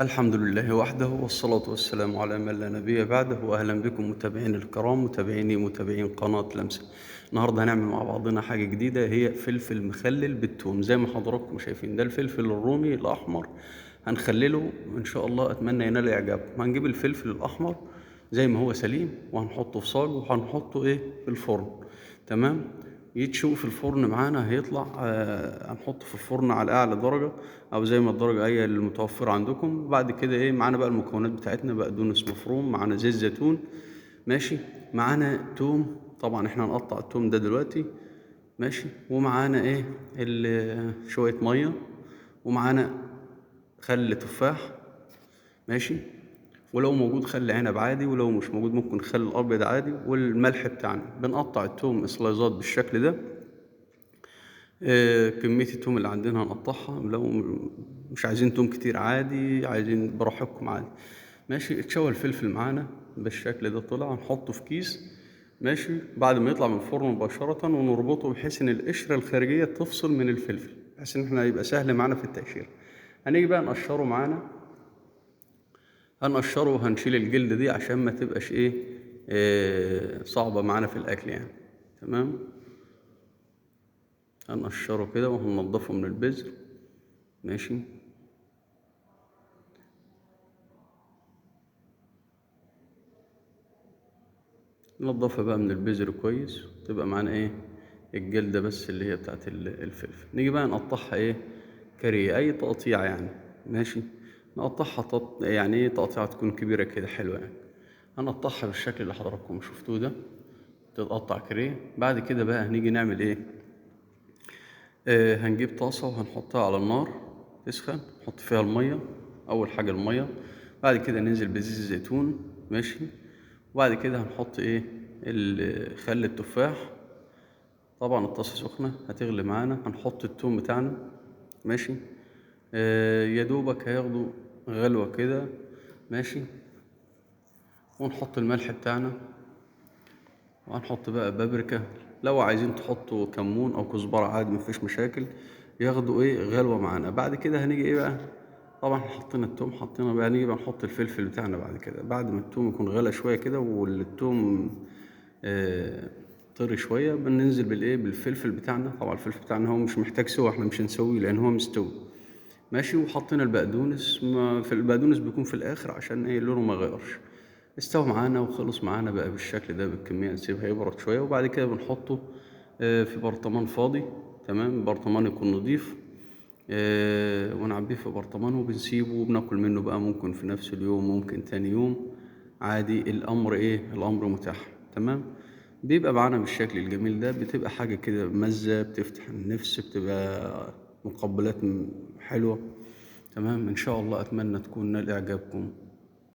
الحمد لله وحده والصلاة والسلام على من لا نبي بعده، وأهلا بكم متابعين الكرام، متابعين قناة لمسة. النهاردة هنعمل مع بعضنا حاجة جديدة، هي فلفل مخلل بالثوم. زي ما حضراتكم شايفين ده الفلفل الرومي الأحمر، هنخلله إن شاء الله. أتمنى ينال إعجابكم. هنجيب الفلفل الأحمر زي ما هو سليم، وهنحطه في صاج، وهنحطه في الفرن. تمام. يتشوي في الفرن معانا، هيطلع هنحطه في الفرن على اعلى درجه، او زي ما الدرجه هي المتوفره عندكم. بعد كده معانا بقى المكونات بتاعتنا: بقدونس مفروم، معانا زيت زيتون، ماشي، معانا توم. طبعا احنا هنقطع التوم ده دلوقتي، ماشي. ومعانا شويه ميه، ومعانا خل تفاح، ماشي. ولو موجود خل عنب عادي، ولو مش موجود ممكن خل الابيض عادي. والملح بتاعنا، بنقطع التوم سلايزات بالشكل ده. كمية التوم اللي عندنا هنقطعها. لو مش عايزين توم كتير عادي، عايزين براحتكم عادي، ماشي. اتشوى الفلفل معانا بالشكل ده، طلع نحطه في كيس، ماشي. بعد ما يطلع من الفرن مباشرة، ونربطه بحيث ان القشرة الخارجية تفصل من الفلفل، بحيث ان احنا يبقى سهل معانا في التقشير. هنيجي بقى نقشره معانا، هنقشره وهنشيل الجلد دي عشان ما تبقاش صعبة معانا في الاكل يعني. تمام. هنقشره كده وهننضفه من البذر، ماشي. ننضفها بقى من البذر كويس، تبقى معانا الجلدة بس اللي هي بتاعت الفلفل. نيجي بقى نقطعها كاريه، اي تقطيع يعني، ماشي. نقطعها يعني تقطيعة تكون كبيرة كده، حلوة يعني. هنقطعها بالشكل اللي حضراتكم شفتوه ده، تتقطع كاريه. بعد كده بقى هنيجي نعمل هنجيب طاسة وهنحطها على النار تسخن، نحط فيها المية. أول حاجة المية، بعد كده ننزل بزيت الزيتون، ماشي. وبعد كده هنحط خل التفاح. طبعا الطاسة سخنة هتغلي معانا، هنحط التوم بتاعنا، ماشي. يا دوبك هياخدوا غلوة كده، ماشي. ونحط الملح بتاعنا، وهنحط بقى بابريكا. لو عايزين تحطوا كمون او كزبرة عادي، مفيش مشاكل. ياخدوا غلوة معانا. بعد كده هنيجي بقى، طبعا حطينا التوم، حطينا بقى، نيجي بقى نحط الفلفل بتاعنا. بعد كده، بعد ما التوم يكون غلى شوية كده، والتوم آه طري شوية، بننزل بالفلفل بتاعنا. طبعا الفلفل بتاعنا هو مش محتاج سوا، احنا مش هنسويه لان هو مستوي، ماشي. وحطينا البقدونس، ما في البقدونس بيكون في الاخر عشان لونه ما غيرش. استوى معانا وخلص معانا بقى بالشكل ده بالكمية. نسيبها يبرد شوية، وبعد كده بنحطه في برطمان فاضي. تمام. برطمان يكون نضيف، ونعبيه في برطمان وبنسيبه، وبناكل منه بقى. ممكن في نفس اليوم، ممكن تاني يوم، عادي. الأمر الأمر متاح. تمام. بيبقى معانا بالشكل الجميل ده. بتبقى حاجة كده مزة، بتفتح النفس، بتبقى مقبلات حلوة. تمام. إن شاء الله أتمنى تكون نال إعجابكم.